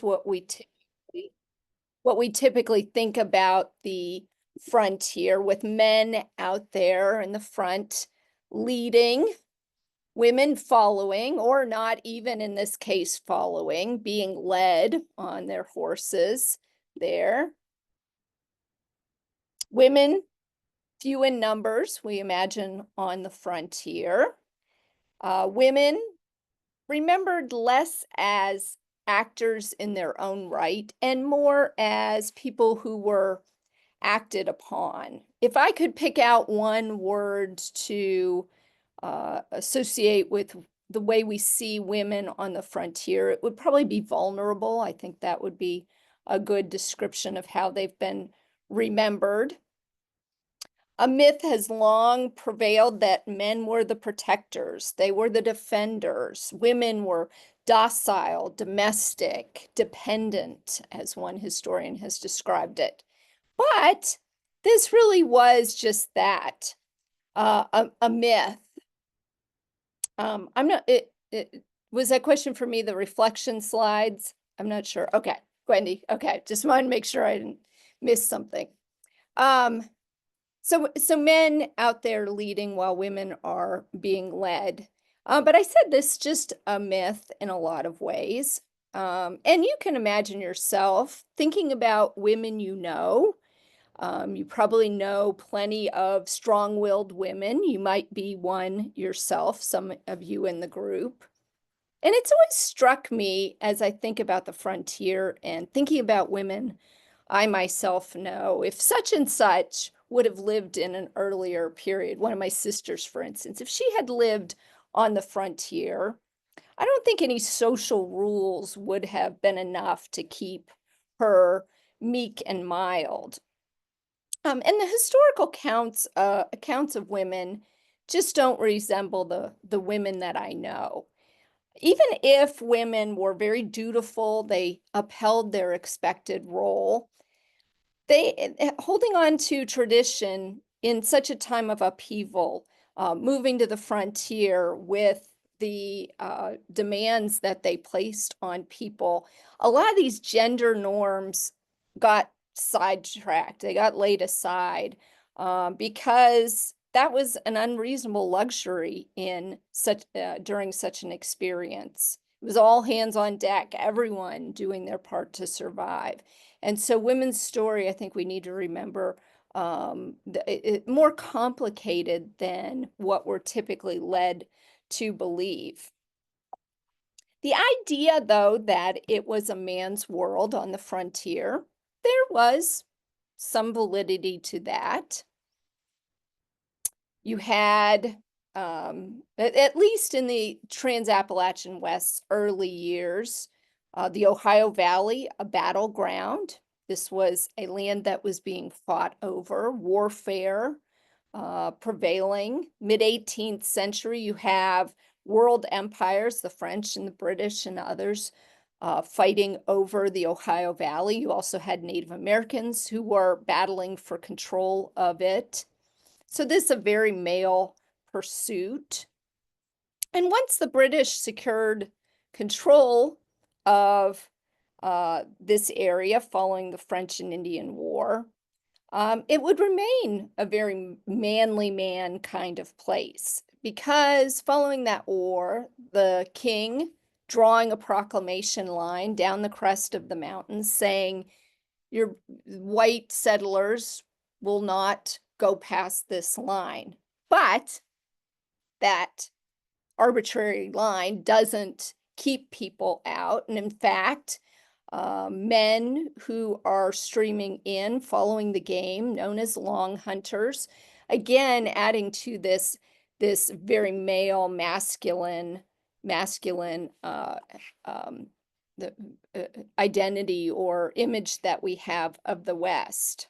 what we typically think about the frontier, with men out there in the front leading, women following, or not even in this case following, being led on their horses there. Women, few in numbers, we imagine, on the frontier. Women remembered less as actors in their own right and more as people who were acted upon. If I could pick out one word to associate with the way we see women on the frontier, it would probably be vulnerable. I think that would be a good description of how they've been remembered. A myth has long prevailed that men were the protectors, they were the defenders. Women were docile, domestic, dependent, as one historian has described it. But this really was just that, a myth. I'm not, was that question for me, the reflection slides? I'm not sure. Okay, Wendy, okay, just wanted to make sure I didn't miss something. So men out there leading while women are being led. But I said this just a myth in a lot of ways. And you can imagine yourself thinking about women you know. You probably know plenty of strong-willed women. You might be one yourself, some of you in the group. And it's always struck me as I think about the frontier and thinking about women I myself know, if such and such would have lived in an earlier period, one of my sisters, for instance, if she had lived on the frontier, I don't think any social rules would have been enough to keep her meek and mild. And the historical accounts of women just don't resemble the women that I know. Even if women were very dutiful, they upheld their expected role, they holding on to tradition in such a time of upheaval, moving to the frontier with the demands that they placed on people. A lot of these gender norms got sidetracked, they got laid aside, because that was an unreasonable luxury in such during such an experience. It was all hands on deck, everyone doing their part to survive. And so women's story, I think we need to remember, more complicated than what we're typically led to believe. The idea, though, that it was a man's world on the frontier, there was some validity to that. You had, at least in the Trans-Appalachian West's early years, the Ohio Valley, a battleground. This was a land that was being fought over, warfare prevailing. Mid-18th century, you have world empires, the French and the British and others, fighting over the Ohio Valley. You also had Native Americans who were battling for control of it. So this is a very male pursuit. And once the British secured control of this area following the French and Indian War, it would remain a very manly man kind of place, because following that war, the king drawing a proclamation line down the crest of the mountains saying, your white settlers will not go past this line. But that arbitrary line doesn't keep people out. And in fact, men who are streaming in following the game, known as long hunters, again adding to this very male, masculine the identity or image that we have of the West.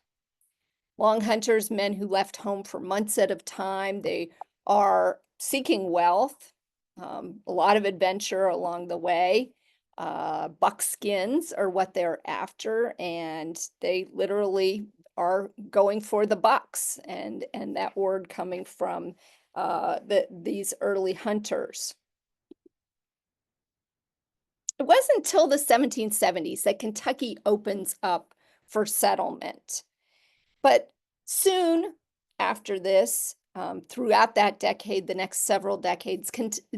Long hunters, men who left home for months at a time. They are seeking wealth, a lot of adventure along the way. Buckskins are what they're after, and they literally are going for the bucks, and that word coming from these early hunters. It wasn't until the 1770s that Kentucky opens up for settlement. But soon after this, throughout that decade, the next several decades,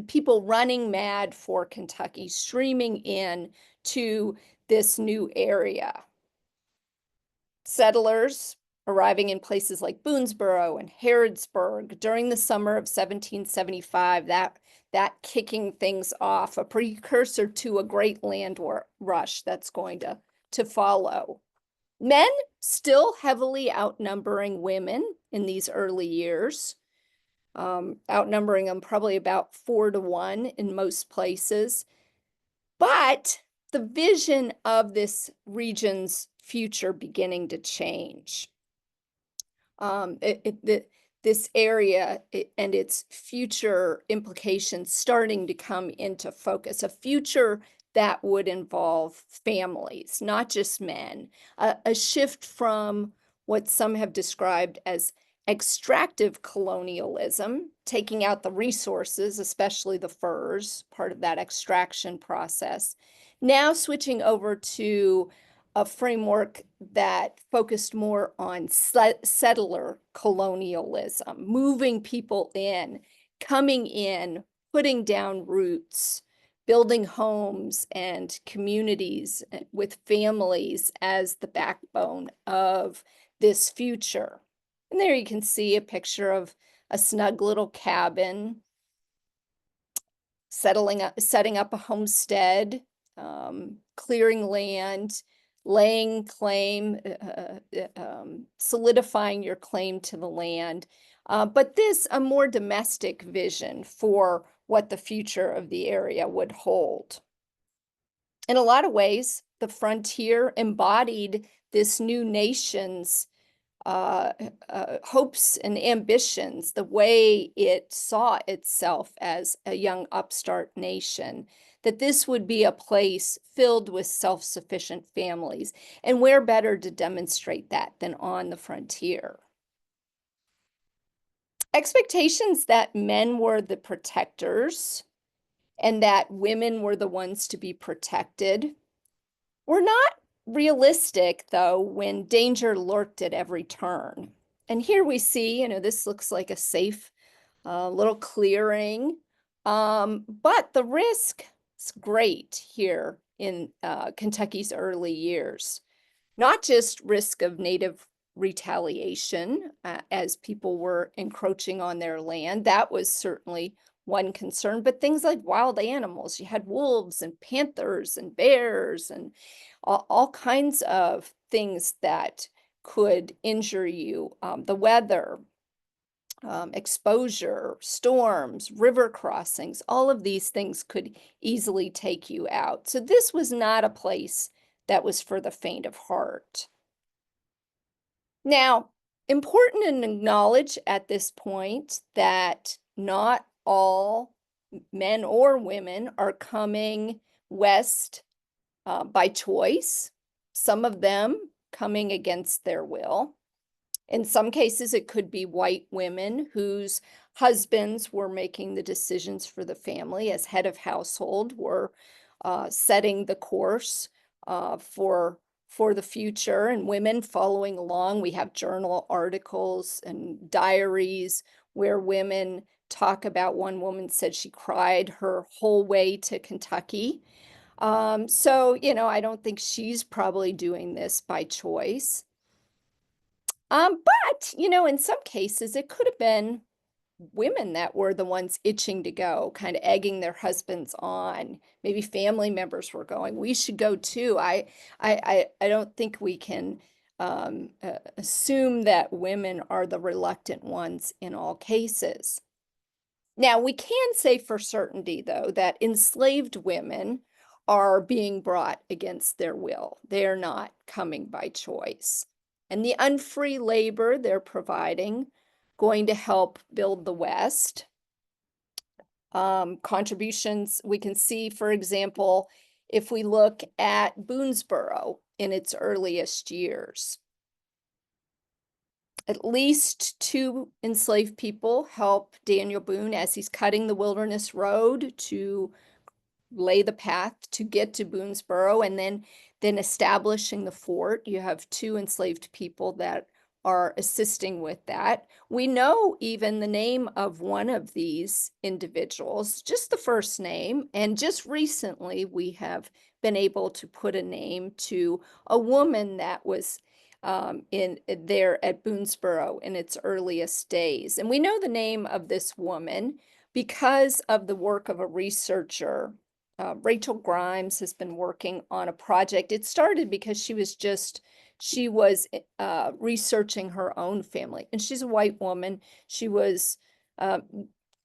people running mad for Kentucky, streaming in to this new area. Settlers arriving in places like Boonesboro and Harrodsburg during the summer of 1775, that kicking things off, a precursor to a great land rush that's going to follow. Men still heavily outnumbering women in these early years, outnumbering them probably about 4-1 in most places. But the vision of this region's future beginning to change. This area and its future implications starting to come into focus, a future that would involve families, not just men, a shift from what some have described as extractive colonialism, taking out the resources, especially the furs, part of that extraction process, now switching over to a framework that focused more on settler colonialism, moving people in, coming in, putting down roots, building homes and communities with families as the backbone of this future. And there you can see a picture of a snug little cabin, setting up a homestead, clearing land, laying claim, solidifying your claim to the land. But a more domestic vision for what the future of the area would hold. In a lot of ways, the frontier embodied this new nation's hopes and ambitions, the way it saw itself as a young upstart nation, that this would be a place filled with self-sufficient families. And where better to demonstrate that than on the frontier? Expectations that men were the protectors and that women were the ones to be protected were not realistic, though, when danger lurked at every turn. And here we see, this looks like a safe little clearing, but the risk is great here in Kentucky's early years. Not just risk of native retaliation as people were encroaching on their land. That was certainly one concern, but things like wild animals. You had wolves and panthers and bears and all kinds of things that could injure you. The weather, exposure, storms, river crossings, all of these things could easily take you out. So this was not a place that was for the faint of heart. Now, important to acknowledge at this point that not all men or women are coming west by choice, some of them coming against their will. In some cases, it could be white women whose husbands were making the decisions for the family as head of household, were setting the course for the future, and women following along. We have journal articles and diaries where women talk about, one woman said she cried her whole way to Kentucky. So, I don't think she's probably doing this by choice. But, in some cases, it could have been women that were the ones itching to go, kind of egging their husbands on. Maybe family members were going, we should go too. I don't think we can assume that women are the reluctant ones in all cases. Now, we can say for certainty, though, that enslaved women are being brought against their will. They are not coming by choice. And the unfree labor they're providing, going to help build the West. Contributions we can see, for example, if we look at Boonesboro in its earliest years. At least 2 enslaved people help Daniel Boone as he's cutting the Wilderness Road to lay the path to get to Boonesboro, and then establishing the fort. You have two enslaved people that are assisting with that. We know even the name of one of these individuals, just the first name, and just recently we have been able to put a name to a woman that was in there at Boonesboro in its earliest days. And we know the name of this woman because of the work of a researcher. Rachel Grimes has been working on a project. It started because she was researching her own family, and she's a white woman. She was uh,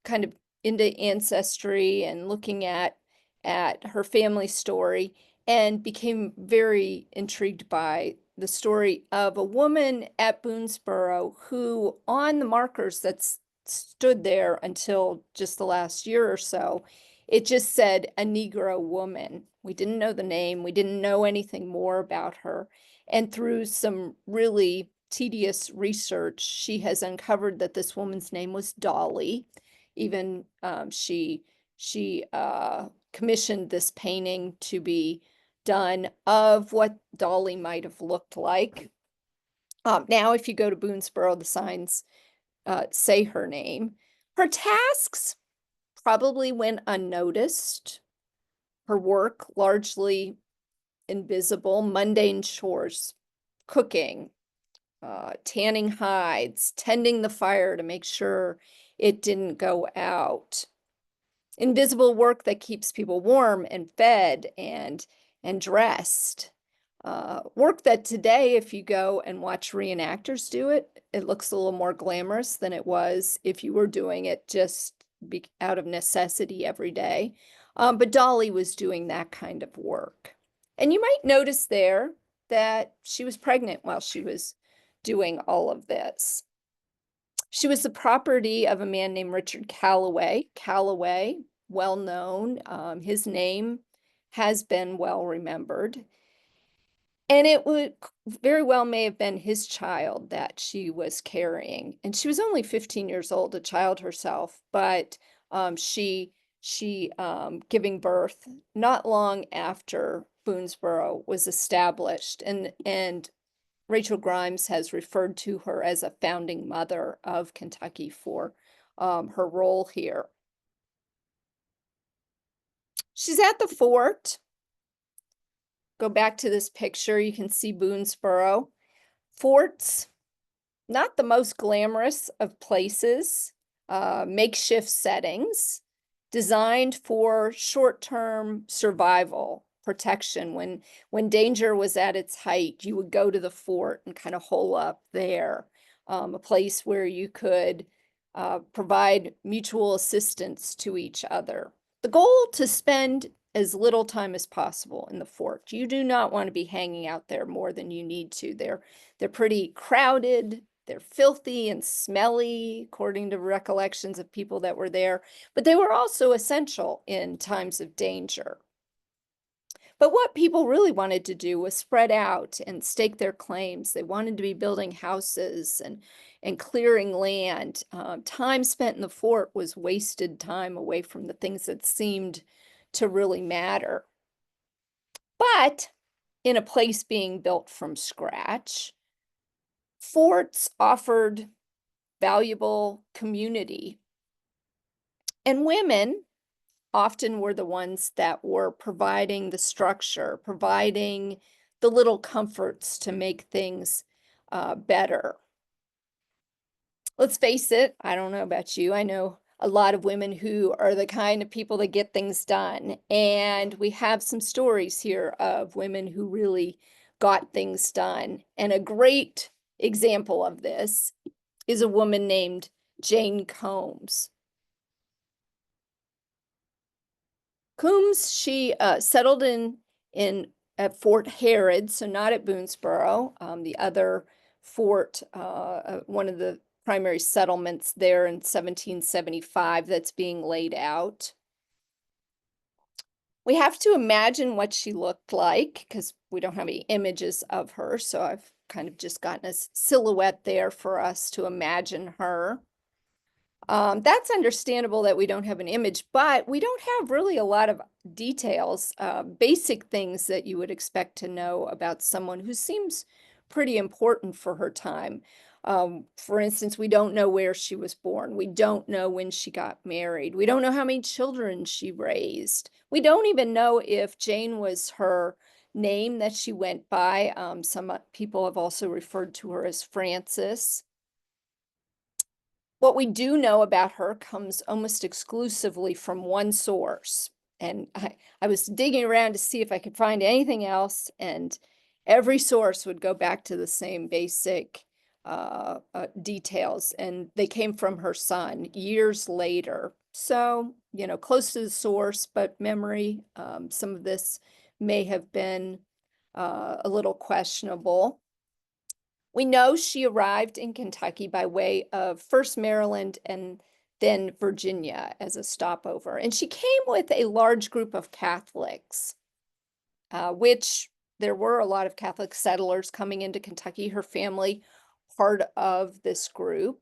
kind of into ancestry and looking at her family story, and became very intrigued by the story of a woman at Boonesboro who, on the markers that stood there until just the last year or so, it just said a Negro woman. We didn't know the name. We didn't know anything more about her. And through some really tedious research, she has uncovered that this woman's name was Dolly. Even she commissioned this painting to be done of what Dolly might have looked like. Now, if you go to Boonesboro, the signs say her name. Her tasks probably went unnoticed. Her work largely invisible, mundane chores, cooking, tanning hides, tending the fire to make sure it didn't go out. Invisible work that keeps people warm and fed and dressed. Work that today, if you go and watch reenactors do it, it looks a little more glamorous than it was if you were doing it just out of necessity every day. But Dolly was doing that kind of work. And you might notice there that she was pregnant while she was doing all of this. She was the property of a man named Richard Calloway. Calloway, well known. His name has been well remembered. And it would very well may have been his child that she was carrying. And she was only 15 years old, a child herself, but she giving birth not long after Boonesboro was established. And Rachel Grimes has referred to her as a founding mother of Kentucky for her role here. She's at the fort. Go back to this picture. You can see Boonesboro. Forts, not the most glamorous of places, makeshift settings designed for short-term survival protection. When danger was at its height, you would go to the fort and kind of hole up there, a place where you could provide mutual assistance to each other. The goal to spend as little time as possible in the fort. You do not want to be hanging out there more than you need to. They're pretty crowded. They're filthy and smelly, according to recollections of people that were there, but they were also essential in times of danger. But what people really wanted to do was spread out and stake their claims. They wanted to be building houses and clearing land. Time spent in the fort was wasted time away from the things that seemed to really matter. But in a place being built from scratch, forts offered valuable community. And women often were the ones that were providing the structure, providing the little comforts to make things better. Let's face it, I don't know about you. I know a lot of women who are the kind of people that get things done. And we have some stories here of women who really got things done. And a great example of this is a woman named Jane Combs. Coombs, she settled in at Fort Harrod, so not at Boonesboro, the other fort, one of the primary settlements there in 1775 that's being laid out. We have to imagine what she looked like because we don't have any images of her, so I've kind of just gotten a silhouette there for us to imagine her. That's understandable that we don't have an image, but we don't have really a lot of details, basic things that you would expect to know about someone who seems pretty important for her time. For instance, we don't know where she was born. We don't know when she got married. We don't know how many children she raised. We don't even know if Jane was her name that she went by. Some people have also referred to her as Frances. What we do know about her comes almost exclusively from one source. And I was digging around to see if I could find anything else, and every source would go back to the same basic details, and they came from her son years later. So, you know, close to the source, but memory, some of this may have been a little questionable. We know she arrived in Kentucky by way of first Maryland and then Virginia as a stopover. And she came with a large group of Catholics, which there were a lot of Catholic settlers coming into Kentucky, her family part of this group.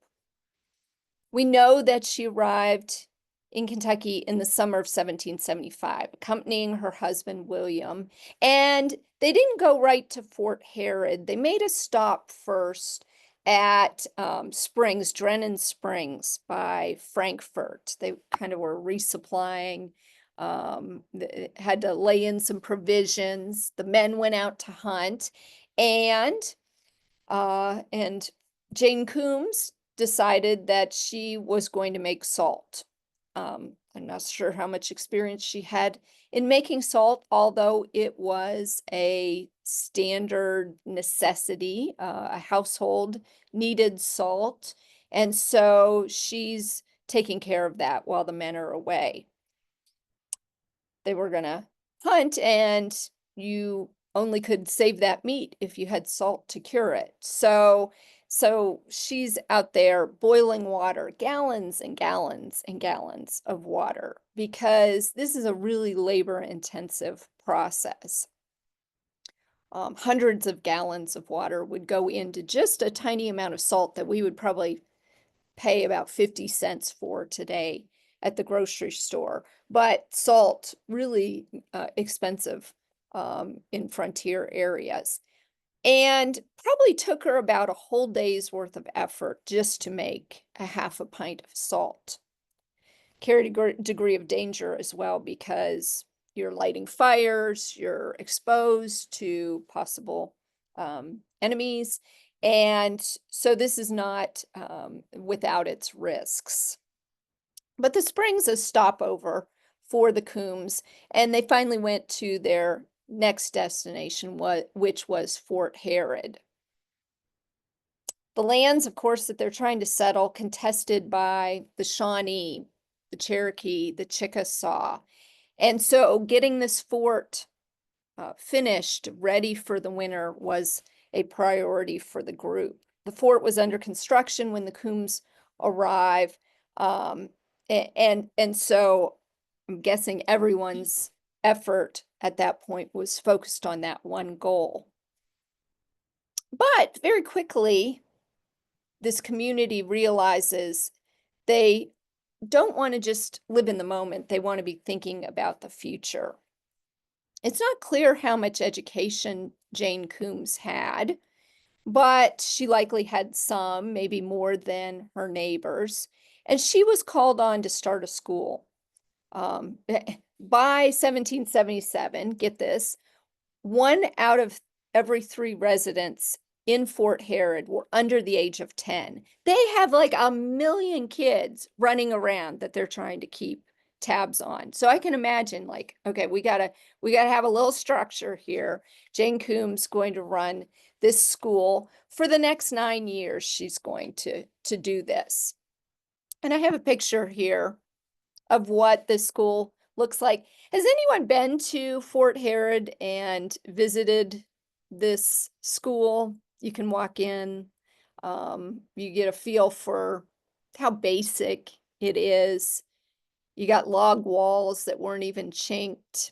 We know that she arrived in Kentucky in the summer of 1775, accompanying her husband, William. And they didn't go right to Fort Herod. They made a stop first at Springs, Drennan Springs by Frankfort. They kind of were resupplying, had to lay in some provisions. The men went out to hunt, and and Jane Coombs decided that she was going to make salt. I'm not sure how much experience she had in making salt, although it was a standard necessity. A household needed salt. And so she's taking care of that while the men are away. They were going to hunt, and you only could save that meat if you had salt to cure it. So she's out there boiling water, gallons and gallons and gallons of water, because this is a really labor-intensive process. Hundreds of gallons of water would go into just a tiny amount of salt that we would probably pay about 50 cents for today at the grocery store. But salt, really expensive in frontier areas. And probably took her about a whole day's worth of effort just to make a half a pint of salt. Carried a degree of danger as well, because you're lighting fires, you're exposed to possible enemies. And so this is not without its risks. But the Springs is a stopover for the Coombs, and they finally went to their next destination, which was Fort Herod. The lands, of course, that they're trying to settle, contested by the Shawnee, the Cherokee, the Chickasaw. And so getting this fort finished, ready for the winter, was a priority for the group. The fort was under construction when the Coombs arrive, and so I'm guessing everyone's effort at that point was focused on that one goal. But very quickly, this community realizes they don't want to just live in the moment. They want to be thinking about the future. It's not clear how much education Jane Coombs had, but she likely had some, maybe more than her neighbors. And she was called on to start a school. By 1777, get this, 1 out of every 3 residents in Fort Herod were under the age of 10. They have like a million kids running around that they're trying to keep tabs on. So I can imagine, like, okay, we gotta have a little structure here. Jane Coombs going to run this school for the next 9 years. She's going to do this. And I have a picture here of what this school looks like. Has anyone been to Fort Herod and visited this school? You can walk in, you get a feel for how basic it is. You got log walls that weren't even chinked.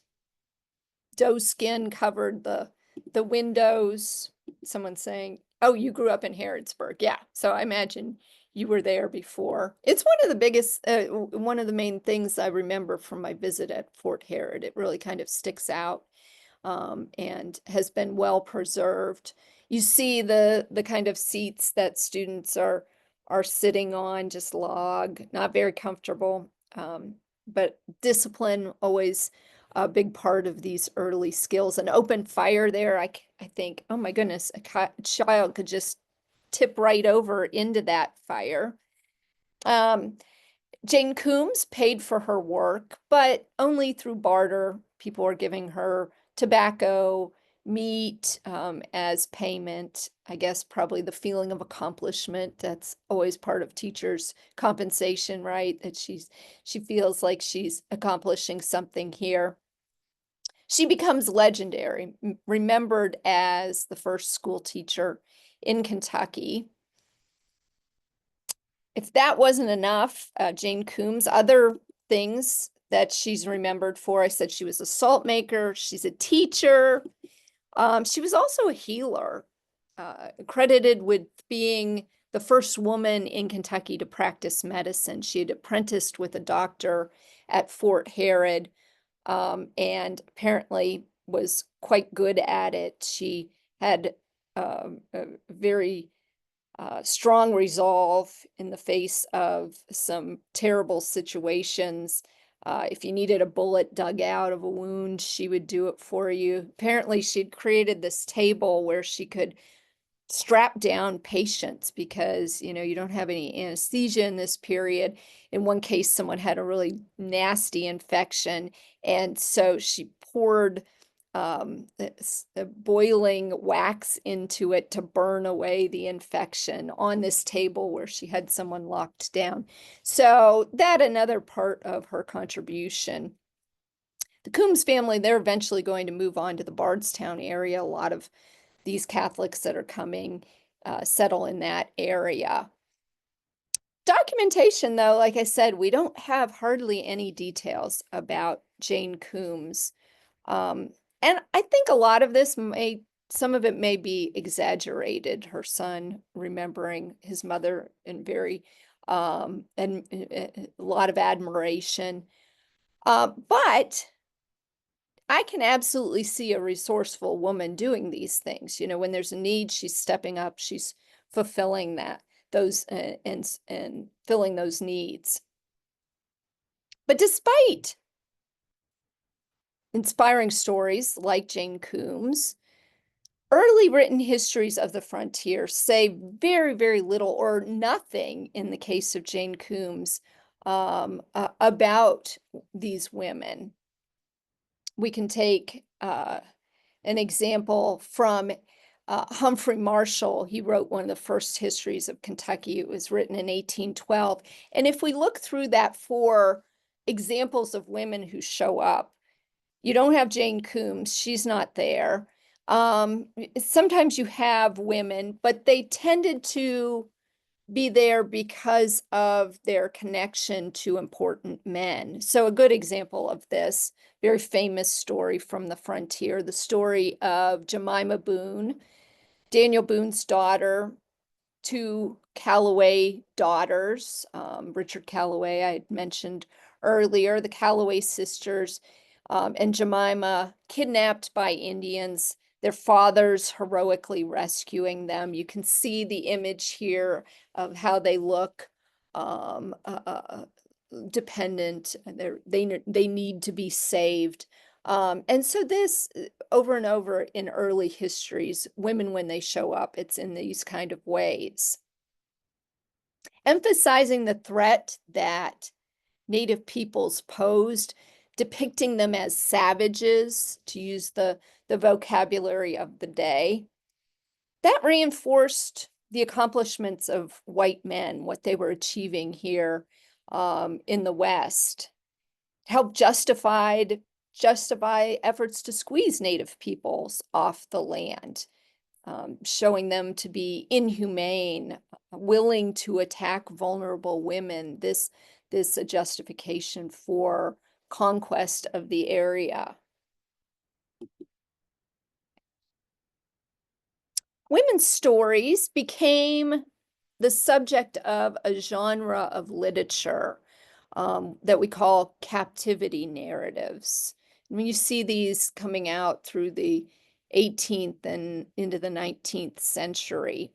Doe skin covered the windows. Someone saying, "Oh, you grew up in Harrodsburg." Yeah, so I imagine you were there before. It's one of the biggest, one of the main things I remember from my visit at Fort Herod. It really kind of sticks out, and has been well preserved. You see the kind of seats that students are sitting on, just log, not very comfortable. But discipline always a big part of these early skills. An open fire there, I think, oh my goodness, a child could just tip right over into that fire. Um, Jane Coombs paid for her work, but only through barter. People were giving her tobacco, meat, as payment. I guess probably the feeling of accomplishment. That's always part of teachers' compensation, right? That she feels like she's accomplishing something here. She becomes legendary, remembered as the first school teacher in Kentucky. If that wasn't enough, Jane Coombs, other things that she's remembered for, I said she was a salt maker, she's a teacher. She was also a healer, credited with being the first woman in Kentucky to practice medicine. She had apprenticed with a doctor at Fort Herod, and apparently was quite good at it. She had a very strong resolve in the face of some terrible situations. If you needed a bullet dug out of a wound, she would do it for you. Apparently, she'd created this table where she could strap down patients because, you don't have any anesthesia in this period. In one case, someone had a really nasty infection, and so she poured boiling wax into it to burn away the infection on this table where she had someone locked down. So that another part of her contribution. The Coombs family, they're eventually going to move on to the Bardstown area. A lot of these Catholics that are coming settle in that area. Documentation, though, like I said, we don't have hardly any details about Jane Coombs. And I think a lot of this some of it may be exaggerated. Her son remembering his mother in very, and a lot of admiration. But I can absolutely see a resourceful woman doing these things. When there's a need, she's stepping up, she's fulfilling those and filling those needs. But despite inspiring stories like Jane Coombs, early written histories of the frontier say very, very little or nothing in the case of Jane Coombs about these women. We can take an example from Humphrey Marshall. He wrote one of the first histories of Kentucky. It was written in 1812. And if we look through that for examples of women who show up, you don't have Jane Coombs. She's not there. Sometimes you have women, but they tended to be there because of their connection to important men. So a good example of this, very famous story from the frontier, the story of Jemima Boone, Daniel Boone's daughter, two Callaway daughters, Richard Callaway I had mentioned earlier, the Callaway sisters, and Jemima kidnapped by Indians, their fathers heroically rescuing them. You can see the image here of how they look, dependent. They need to be saved. And so this, over and over in early histories, women, when they show up, it's in these kind of ways. Emphasizing the threat that Native peoples posed, depicting them as savages, to use the vocabulary of the day. That reinforced the accomplishments of white men, what they were achieving here in the West. Helped justify efforts to squeeze Native peoples off the land, showing them to be inhumane, willing to attack vulnerable women. This a justification for conquest of the area. Women's stories became the subject of a genre of literature that we call captivity narratives. I mean, you see these coming out through the 18th and into the 19th century.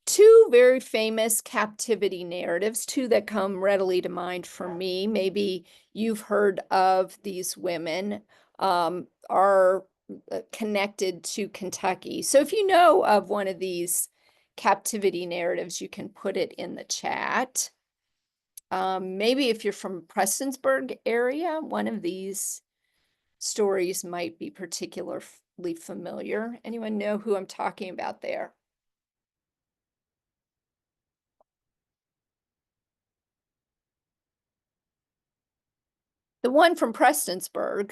Two very famous captivity narratives, two that come readily to mind for me. Maybe you've heard of these women, are connected to Kentucky. So if you know of one of these captivity narratives, you can put it in the chat. Maybe if you're from Prestonsburg area, one of these stories might be particularly familiar. Anyone know who I'm talking about there? The one from Prestonsburg,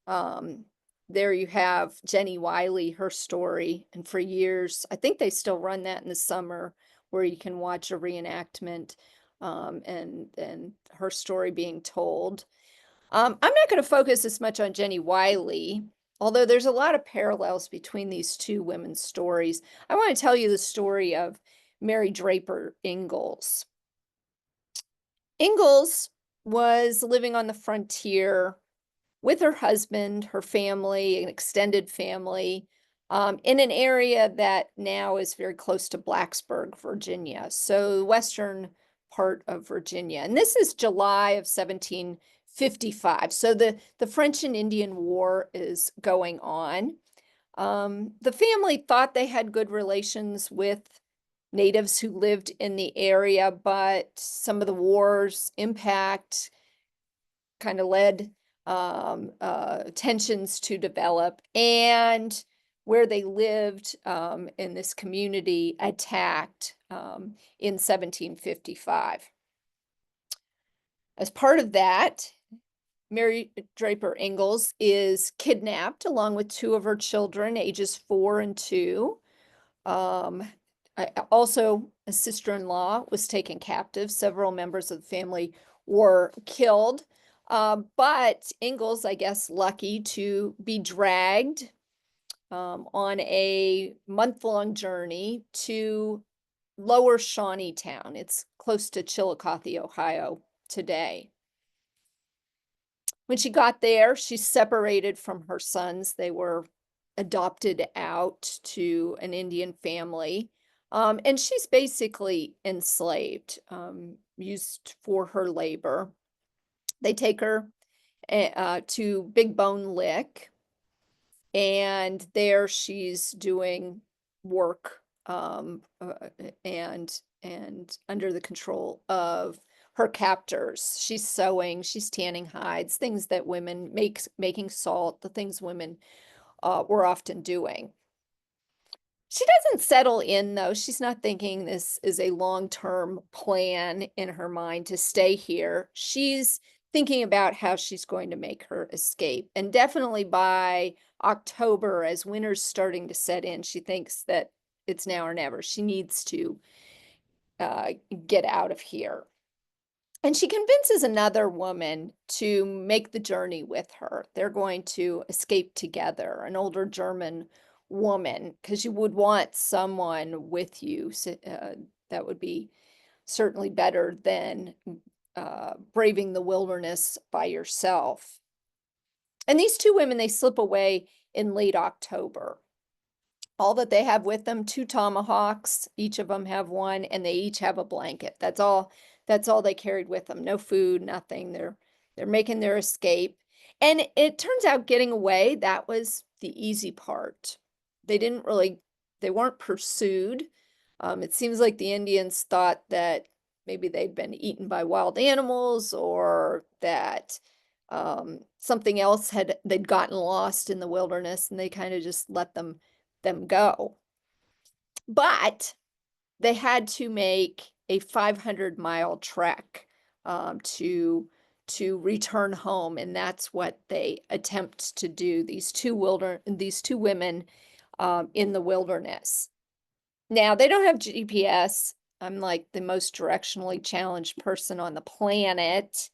um, there you have Jenny Wiley, her story, and for years, I think they still run that in the summer where you can watch a reenactment, and her story being told. I'm not going to focus as much on Jenny Wiley, although there's a lot of parallels between these two women's stories. I want to tell you the story of Mary Draper Ingalls. Ingalls was living on the frontier with her husband, her family, an extended family, in an area that now is very close to Blacksburg, Virginia. So the western part of Virginia. And this is July of 1755. So the French and Indian War is going on. The family thought they had good relations with natives who lived in the area, but some of the war's impact kind of led tensions to develop, and where they lived in this community attacked in 1755. As part of that, Mary Draper Ingalls is kidnapped along with two of her children, ages 4 and 2. Also, a sister-in-law was taken captive. Several members of the family were killed. But Ingalls, I guess, lucky to be dragged on a month-long journey to Lower Shawneetown. It's close to Chillicothe, Ohio today. When she got there, she separated from her sons. They were adopted out to an Indian family. And she's basically enslaved, used for her labor. They take her to Big Bone Lick, and there she's doing work and under the control of her captors. She's sewing, she's tanning hides, things that women making salt, the things women were often doing. She doesn't settle in, though. She's not thinking this is a long-term plan in her mind to stay here. She's thinking about how she's going to make her escape. And definitely by October, as winter's starting to set in, she thinks that it's now or never. She needs to get out of here. And she convinces another woman to make the journey with her. They're going to escape together, an older German woman, because you would want someone with you. That would be certainly better than braving the wilderness by yourself. And these two women, they slip away in late October. All that they have with them, 2 tomahawks, each of them have one, and they each have a blanket. That's all they carried with them. No food, nothing. They're making their escape. And it turns out getting away, that was the easy part. They weren't pursued. It seems like the Indians thought that maybe they'd been eaten by wild animals, or that something else they'd gotten lost in the wilderness, and they kind of just let them go. But they had to make a 500-mile trek to return home, and that's what they attempt to do. These two women in the wilderness. Now, they don't have GPS. I'm like the most directionally challenged person on the planet.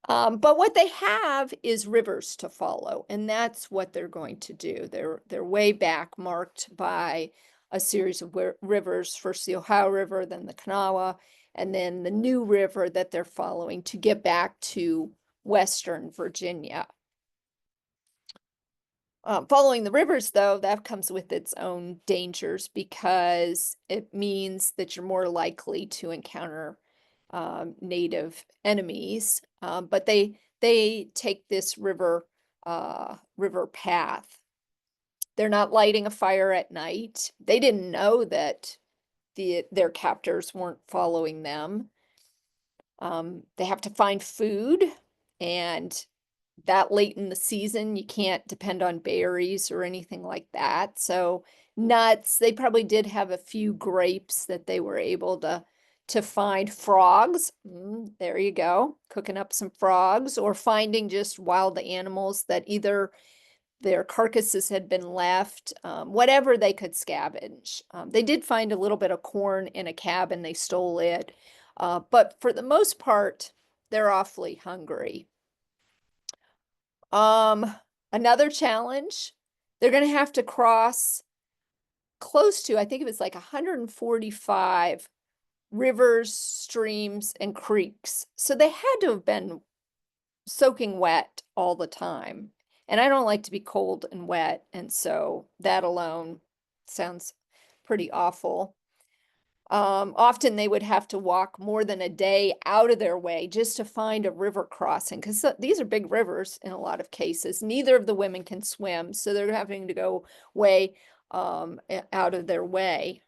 But what they have is rivers to follow, and that's what they're going to do. They're way back, marked by a series of rivers, first the Ohio River, then the Kanawha, and then the new river that they're following to get back to Western Virginia. Following the rivers, though, that comes with its own dangers because it means that you're more likely to encounter native enemies. But they take this river path. They're not lighting a fire at night. They didn't know that their captors weren't following them. They have to find food, and that late in the season, you can't depend on berries or anything like that. So nuts, they probably did have a few grapes that they were able to find. Frogs, there you go, cooking up some frogs, or finding just wild animals that either their carcasses had been left, whatever they could scavenge. They did find a little bit of corn in a cabin, they stole it. But for the most part, they're awfully hungry. Another challenge, they're going to have to cross close to, I think it was like 145 rivers, streams, and creeks. So they had to have been soaking wet all the time. And I don't like to be cold and wet, and so that alone sounds pretty awful. Often they would have to walk more than a day out of their way just to find a river crossing, because these are big rivers in a lot of cases. Neither of the women can swim, so they're having to go way out of their way.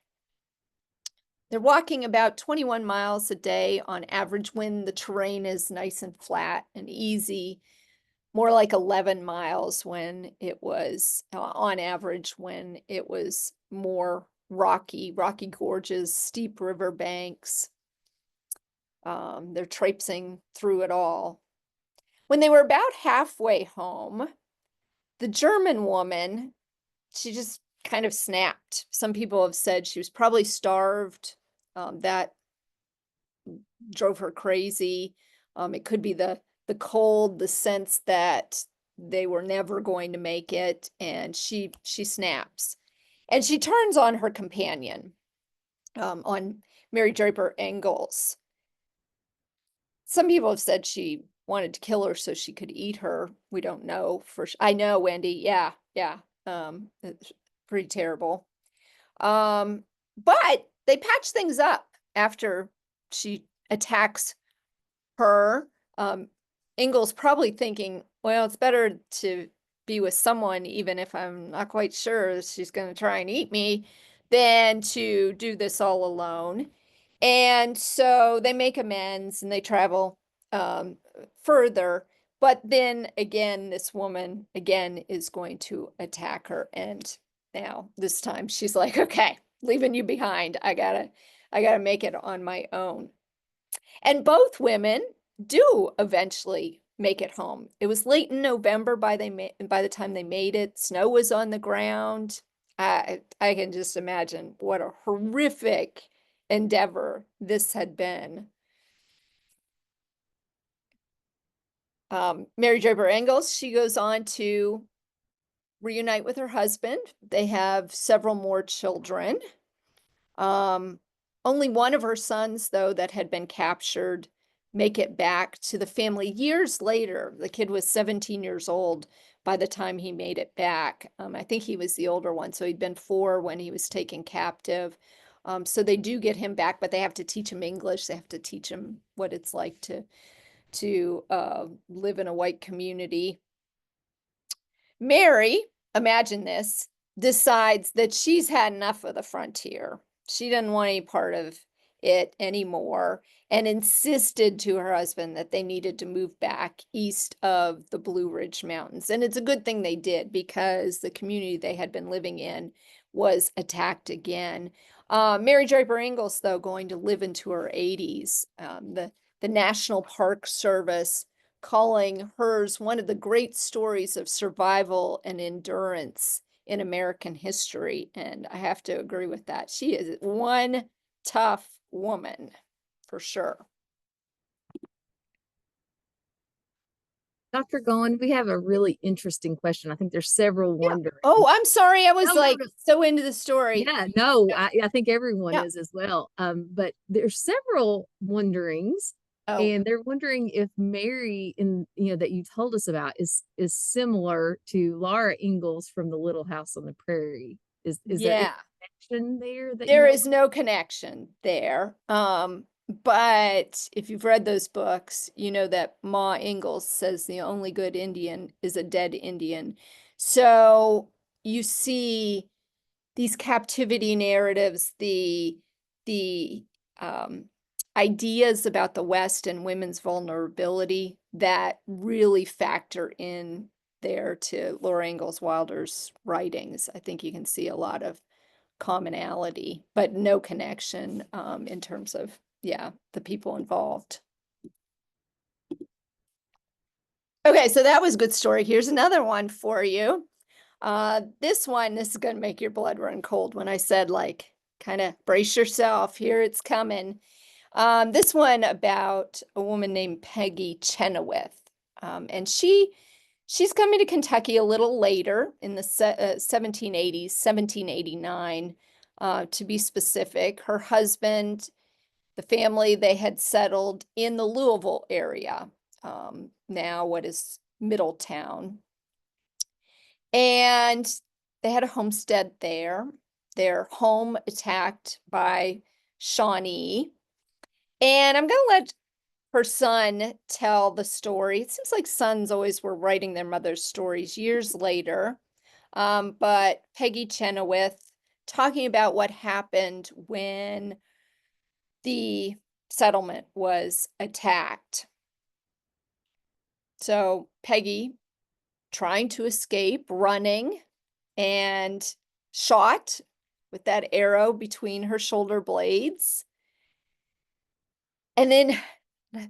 They're walking about 21 miles a day on average when the terrain is nice and flat and easy. More like 11 miles when it was on average when it was more rocky gorges, steep river banks. They're traipsing through it all. When they were about halfway home, the German woman, she just kind of snapped. Some people have said she was probably starved. That drove her crazy. It could be the cold, the sense that they were never going to make it, and she snaps. And she turns on her companion, on Mary Draper Engels. Some people have said she wanted to kill her so she could eat her. We don't know for sure. I know, Wendy. Yeah, yeah. It's pretty terrible. But they patch things up after she attacks her. Ingalls probably thinking, well, it's better to be with someone, even if I'm not quite sure she's going to try and eat me, than to do this all alone. And so they make amends and they travel further. But then again, this woman again is going to attack her. And now this time she's like, okay, leaving you behind. I gotta make it on my own. And both women do eventually make it home. It was late in November by the time they made it. Snow was on the ground. I can just imagine what a horrific endeavor this had been. Mary Draper Engels, she goes on to reunite with her husband. They have several more children. Only one of her sons, though, that had been captured, make it back to the family years later. The kid was 17 years old by the time he made it back. I think he was the older one, so he'd been 4 when he was taken captive. So they do get him back, but they have to teach him English. They have to teach him what it's like to live in a white community. Mary, imagine this, decides that she's had enough of the frontier. She didn't want any part of it anymore, and insisted to her husband that they needed to move back east of the Blue Ridge Mountains. And it's a good thing they did, because the community they had been living in was attacked again. Mary Draper Ingalls, though, going to live into her 80s. The National Park Service calling hers one of the great stories of survival and endurance in American history. And I have to agree with that. She is one tough woman, for sure. Dr. Goan, we have a really interesting question. I think there's several Yeah. wondering. Oh, I'm sorry. I was No, no, like no. so into the story. Yeah, no, I think everyone Yeah. is as well. But there's several wonderings, Oh, and they're wondering if Mary that you told us about is similar to Laura Ingalls from the Little House on the Prairie. Is there any yeah. connection there that you There know? is no connection there. But if you've read those books, you know that Ma Ingalls says the only good Indian is a dead Indian. So you see these captivity narratives, the um, ideas about the West and women's vulnerability that really factor in there to Laura Ingalls Wilder's writings. I think you can see a lot of commonality, but no connection in terms of, yeah, the people involved. Okay, so that was a good story. Here's another one for you. This is going to make your blood run cold when I said, like, kind of brace yourself. Here it's coming. This one about a woman named Peggy Chenoweth. And she's coming to Kentucky a little later in the 1780s, 1789, to be specific. Her husband, the family, they had settled in the Louisville area, now what is Middletown. And they had a homestead there. Their home attacked by Shawnee. And I'm going to let her son tell the story. It seems like sons always were writing their mother's stories years later. But Peggy Chenoweth talking about what happened when the settlement was attacked. So Peggy trying to escape, running, and shot with that arrow between her shoulder blades. And then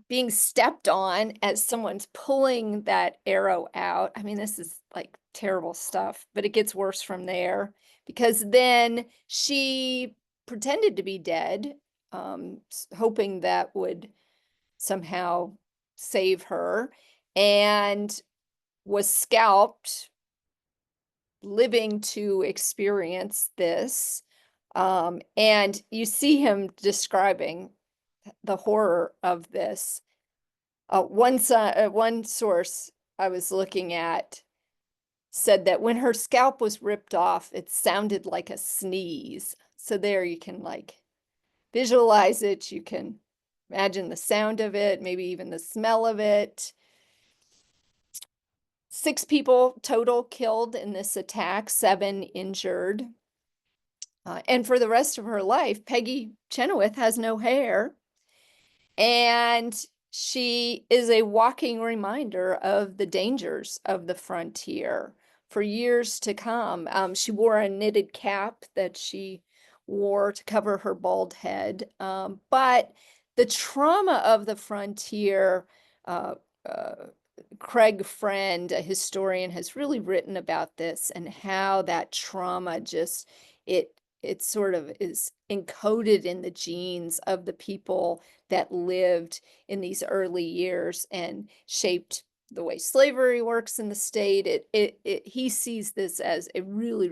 being stepped on as someone's pulling that arrow out. I mean, this is like terrible stuff, but it gets worse from there because then she pretended to be dead, hoping that would somehow save her, and was scalped, living to experience this. And you see him describing the horror of this. One source I was looking at said that when her scalp was ripped off, it sounded like a sneeze. So there you can like visualize it. You can imagine the sound of it, maybe even the smell of it. 6 people total killed in this attack, 7 injured. And for the rest of her life, Peggy Chenoweth has no hair. And she is a walking reminder of the dangers of the frontier for years to come. She wore a knitted cap that she wore to cover her bald head. But the trauma of the frontier, uh, uh, Craig Friend, a historian, has really written about this and how that trauma just it sort of is encoded in the genes of the people that lived in these early years and shaped the way slavery works in the state. He sees this as a really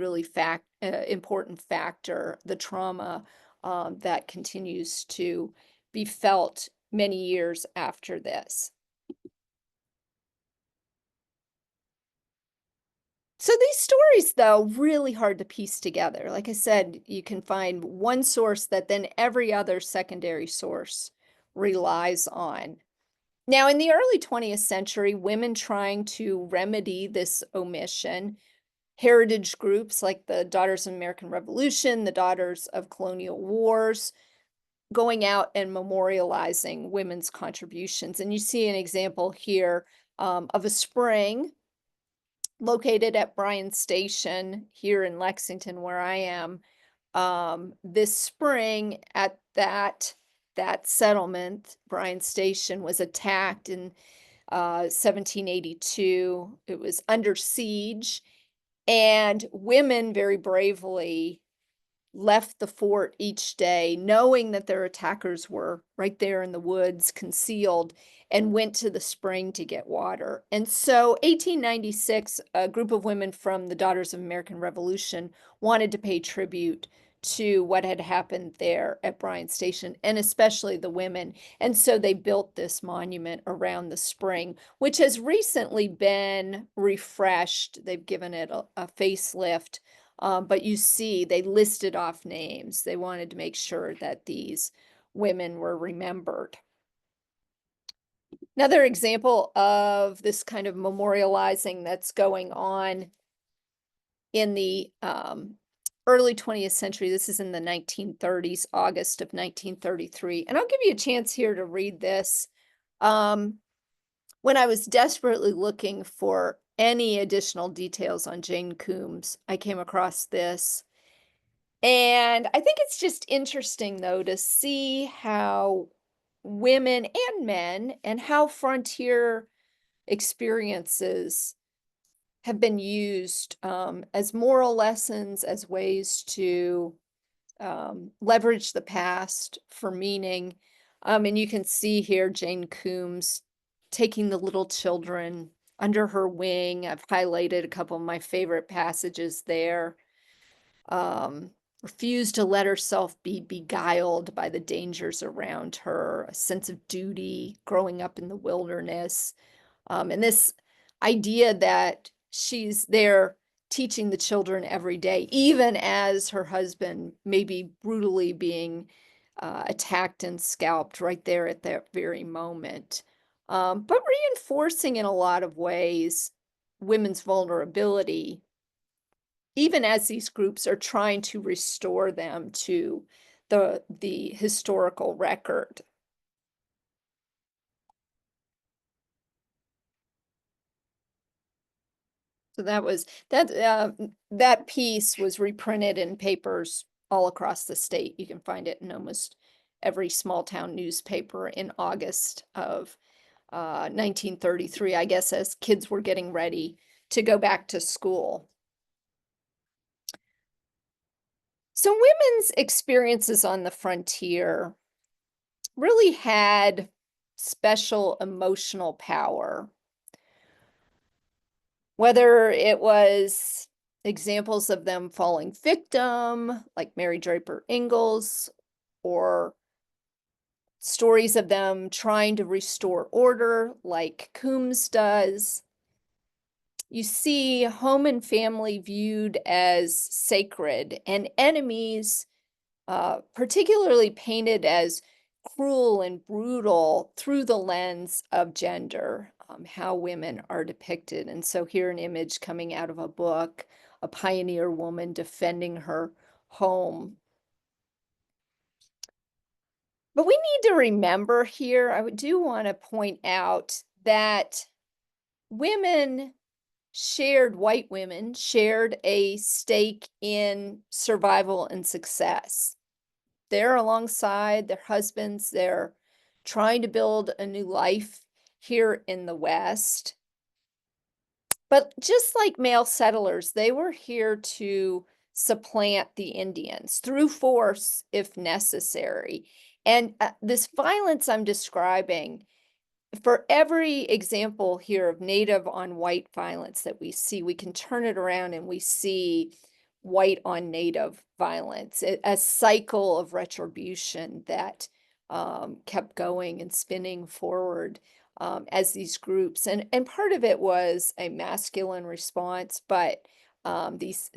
important factor, the trauma that continues to be felt many years after this. So these stories, though, really hard to piece together. Like I said, you can find one source that then every other secondary source relies on. Now, in the early 20th century, women trying to remedy this omission, heritage groups like the Daughters of American Revolution, the Daughters of Colonial Wars, going out and memorializing women's contributions. And you see an example here of a spring located at Bryan Station here in Lexington, where I am. This spring at that settlement, Bryan Station, was attacked in 1782. It was under siege, and women very bravely left the fort each day, knowing that their attackers were right there in the woods, concealed, and went to the spring to get water. And so, 1896, a group of women from the Daughters of American Revolution wanted to pay tribute to what had happened there at Bryan Station, and especially the women. And so they built this monument around the spring, which has recently been refreshed. They've given it a facelift, but you see, they listed off names. They wanted to make sure that these women were remembered. Another example of this kind of memorializing that's going on in the early 20th century. This is in the 1930s, August of 1933. And I'll give you a chance here to read this. Um, when I was desperately looking for any additional details on Jane Coombs, I came across this. And I think it's just interesting, though, to see how women and men and how frontier experiences have been used as moral lessons, as ways to leverage the past for meaning. And you can see here Jane Coombs taking the little children under her wing. I've highlighted a couple of my favorite passages there. Um, refused to let herself be beguiled by the dangers around her, a sense of duty, growing up in the wilderness. And this idea that she's there teaching the children every day, even as her husband may be brutally being attacked and scalped right there at that very moment. But reinforcing in a lot of ways women's vulnerability, even as these groups are trying to restore them to the historical record. So that piece was reprinted in papers all across the state. You can find it in almost every small town newspaper in August of 1933, I guess, as kids were getting ready to go back to school. So women's experiences on the frontier really had special emotional power. Whether it was examples of them falling victim, like Mary Draper Ingalls, or stories of them trying to restore order, like Coombs does. You see home and family viewed as sacred, and enemies particularly painted as cruel and brutal through the lens of gender, how women are depicted. And so here an image coming out of a book, a pioneer woman defending her home. But we need to remember here, I do want to point out that women white women shared a stake in survival and success. They're alongside their husbands. They're trying to build a new life here in the West. But just like male settlers, they were here to supplant the Indians through force if necessary. And this violence I'm describing, for every example here of native on white violence that we see, we can turn it around and we see white on native violence, a cycle of retribution that kept going and spinning forward as these groups. And part of it was a masculine response, but these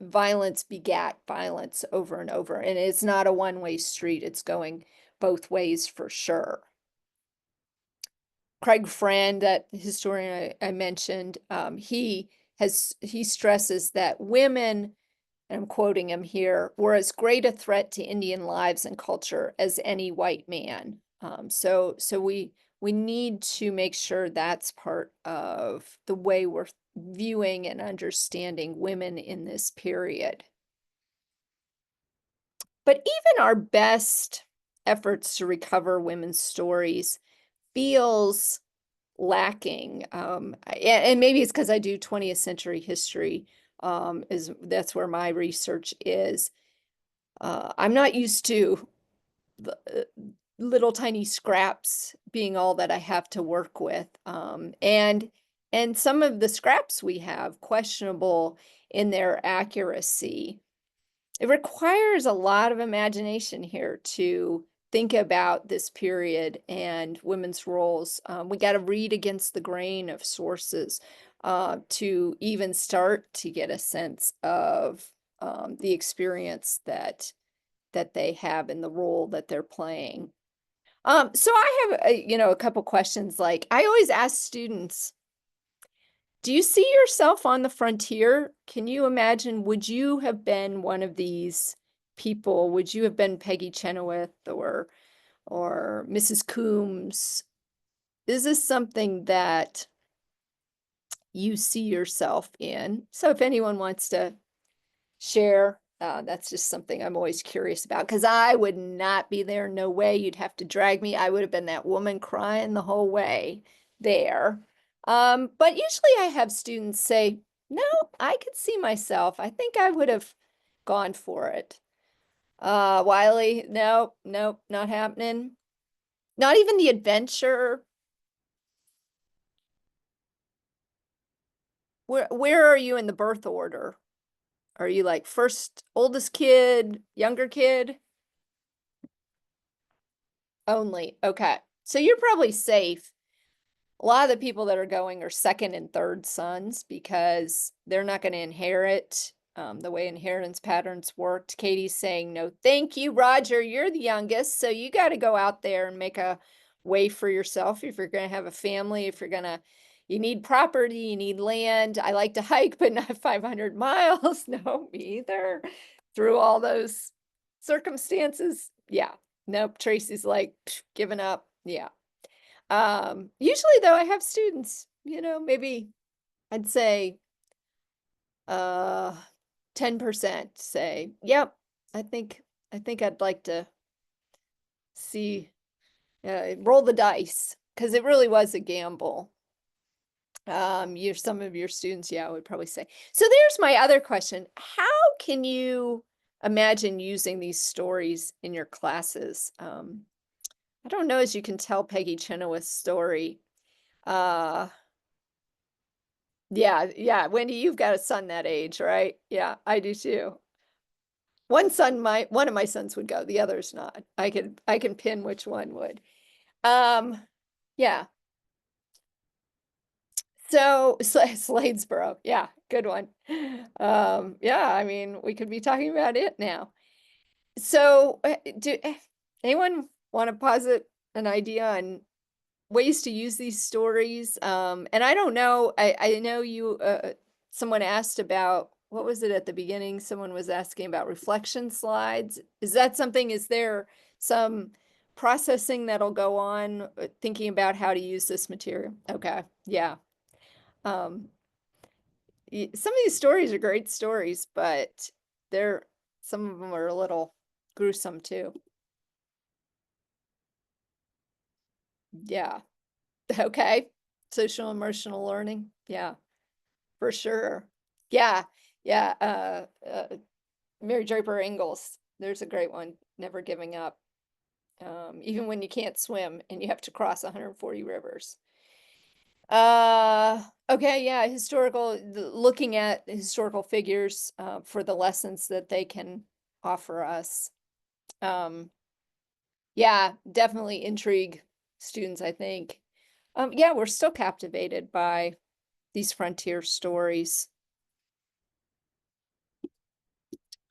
violence begat violence over and over. And it's not a one-way street, it's going both ways for sure. Craig Friend, that historian I mentioned, he stresses that women, and I'm quoting him here, were as great a threat to Indian lives and culture as any white man. So we need to make sure that's part of the way we're viewing and understanding women in this period. But even our best efforts to recover women's stories feels lacking. And maybe it's because I do 20th century history, is that's where my research is. I'm not used to the little tiny scraps being all that I have to work with. And some of the scraps we have questionable in their accuracy. It requires a lot of imagination here to think about this period and women's roles. We got to read against the grain of sources to even start to get a sense of the experience that they have in the role that they're playing. So I have a couple questions. Like I always ask students, do you see yourself on the frontier? Can you imagine, would you have been one of these people? Would you have been Peggy Chenoweth or Mrs. Coombs? Is this something that you see yourself in? So if anyone wants to share, that's just something I'm always curious about because I would not be there. No way. You'd have to drag me. I would have been that woman crying the whole way there. But usually I have students say, no, I could see myself. I think I would have gone for it. Wiley, no, nope, not happening. Not even the adventure. Where are you in the birth order? Are you like first oldest kid, younger kid? Only. Okay. So you're probably safe. A lot of the people that are going are second and third sons because they're not going to inherit the way inheritance patterns worked. Katie's saying, no, thank you, Roger. You're the youngest. So you got to go out there and make a way for yourself if you're going to have a family, if you're going to, you need property, you need land. I like to hike, but not 500 miles. No, me either. Through all those circumstances. Yeah. Nope. Tracy's like giving up. Yeah. Usually though, I have students, maybe I'd say, 10% say, yep, I think, I think I'd like to see, roll the dice because it really was a gamble. Some of your students, yeah, would probably say. So there's my other question. How can you imagine using these stories in your classes? I don't know as you can tell Peggy Chenoweth's story. Uh, yeah. Wendy, you've got a son that age, right? Yeah, I do too. One of my sons would go, the other's not. I can pin which one would. Um, yeah. So Sladesboro, yeah, good one. Yeah, I mean, we could be talking about it now. So, do anyone want to posit an idea on ways to use these stories? And I don't know, I know someone asked about, what was it at the beginning? Someone was asking about reflection slides. Is that something, is there some processing that'll go on thinking about how to use this material? Okay, yeah. Um, some of these stories are great stories, but they're, some of them are a little gruesome too. Yeah. Okay. Social emotional learning. Yeah, for sure. Yeah. Yeah. Mary Draper Ingalls. There's a great one. Never giving up. Even when you can't swim and you have to cross 140 rivers. Okay, yeah, looking at historical figures for the lessons that they can offer us. Um, yeah, definitely intrigue students, I think. Yeah, we're still captivated by these frontier stories.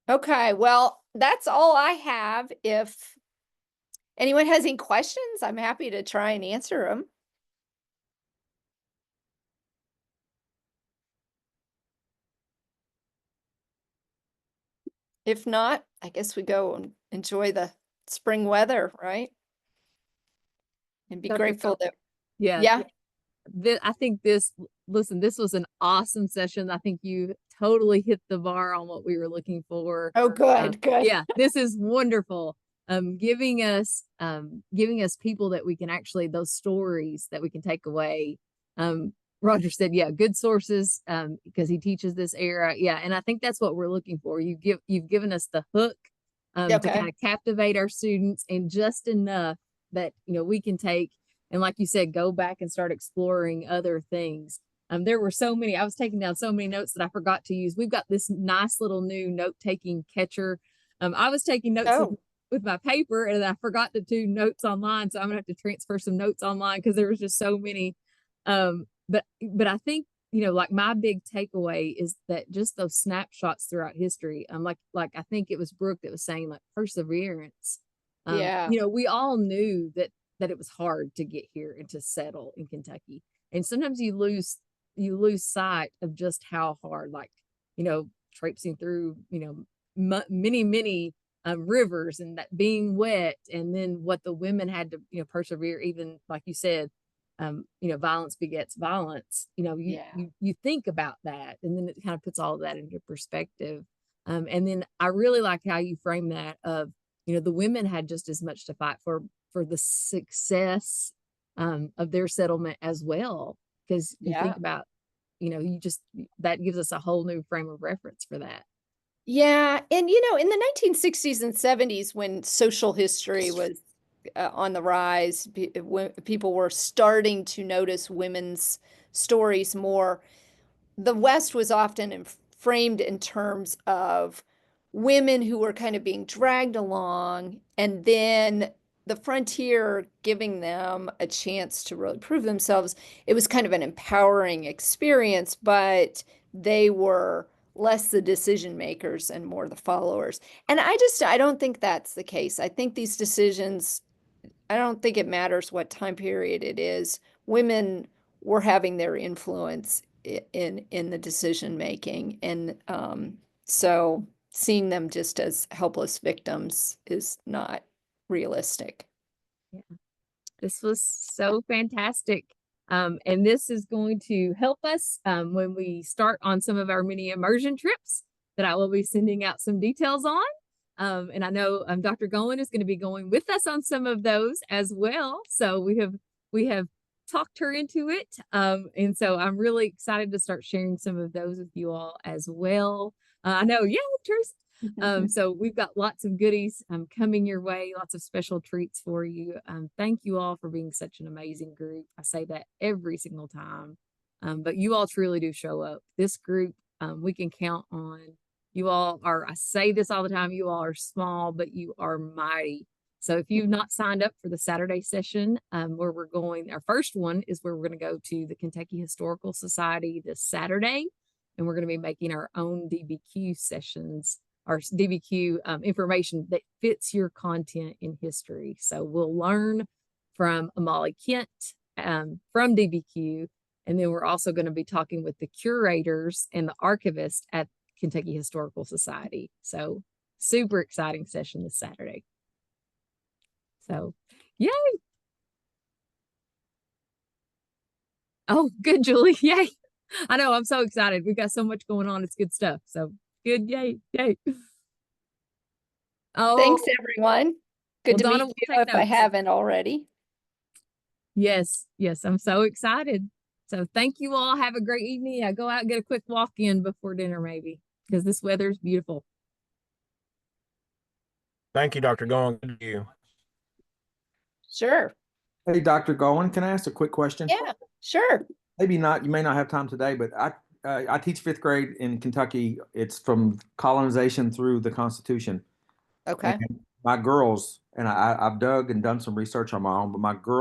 Okay, well, that's all I have. If anyone has any questions, I'm happy to try and answer them. If not, I guess we go and enjoy the spring weather, right? And be Dr. grateful that, Yeah, yeah. I think listen, this was an awesome session. I think you totally hit the bar on what we were looking for. Oh, good, good. Yeah, this is wonderful. Giving us people that we can actually, those stories that we can take away. Roger said, yeah, good sources, because he teaches this era. Yeah, and I think that's what we're looking for. You've given us the hook to kind Okay. of captivate our students, and just enough that, we can take and, like you said, go back and start exploring other things. There were so many, I was taking down so many notes that I forgot to use. We've got this nice little new note taking catcher. I was taking notes Oh, with my paper and I forgot to do notes online. So I'm gonna have to transfer some notes online because there was just so many. But I think, like my big takeaway is that just those snapshots throughout history. Like I think it was Brooke that was saying, like, perseverance. yeah. We all knew that it was hard to get here and to settle in Kentucky. And sometimes you lose sight of just how hard, like, traipsing through, many, many rivers, and that being wet, and then what the women had to, persevere, even like you said, violence begets violence. You, Yeah. you, you think about that, and then it kind of puts all of that into perspective. And then I really like how you frame that of, the women had just as much to fight for the success of their settlement as well. Because you think Yeah. about, you just, that gives us a whole new frame of reference for that. Yeah, and, in the 1960s and 70s when social history was, on the rise, when people were starting to notice women's stories more, the West was often framed in terms of women who were kind of being dragged along, and then the frontier giving them a chance to really prove themselves. It was kind of an empowering experience, but they were less the decision makers and more the followers. And I don't think that's the case. I think these decisions, I don't think it matters what time period it is. Women were having their influence in the decision making, and so seeing them just as helpless victims is not realistic. Yeah. This was so fantastic. And this is going to help us when we start on some of our mini immersion trips that I will be sending out some details on. And I know Dr. Goan is going to be going with us on some of those as well. So we have talked her into it. And so I'm really excited to start sharing some of those with you all as well. I know, yeah, Tris. So we've got lots of goodies coming your way, lots of special treats for you. Thank you all for being such an amazing group. I say that every single time, but you all truly do show up. This group, we can count on. You all are, I say this all the time, you all are small, but you are mighty. So if you've not signed up for the Saturday session, where we're going, our first one is where we're going to go to the Kentucky Historical Society this Saturday, and we're going to be making our own DBQ sessions, our DBQ information that fits your content in history. So we'll learn from Amali Kent from DBQ, and then we're also going to be talking with the curators and the archivists at Kentucky Historical Society. So super exciting session this Saturday. So, yay. Oh, good, Julie. Yay. I know. I'm so excited. We've got so much going on. It's good stuff. So good. Yay. Yay. Thanks, Oh, everyone. well, Good to Donna meet will you take if I notes. haven't already. Yes. Yes. I'm so excited. So thank you all. Have a great evening. I go out and get a quick walk in before dinner, maybe, because this weather is beautiful. Thank you, Dr. Goan. Good to you. Sure. Hey, Dr. Goan, can I ask a quick question? Yeah, sure. Maybe not, you may not have time today, but I teach fifth grade in Kentucky. It's from colonization through the Constitution. And Okay. my girls, and I've dug and done some research on my own, but my girls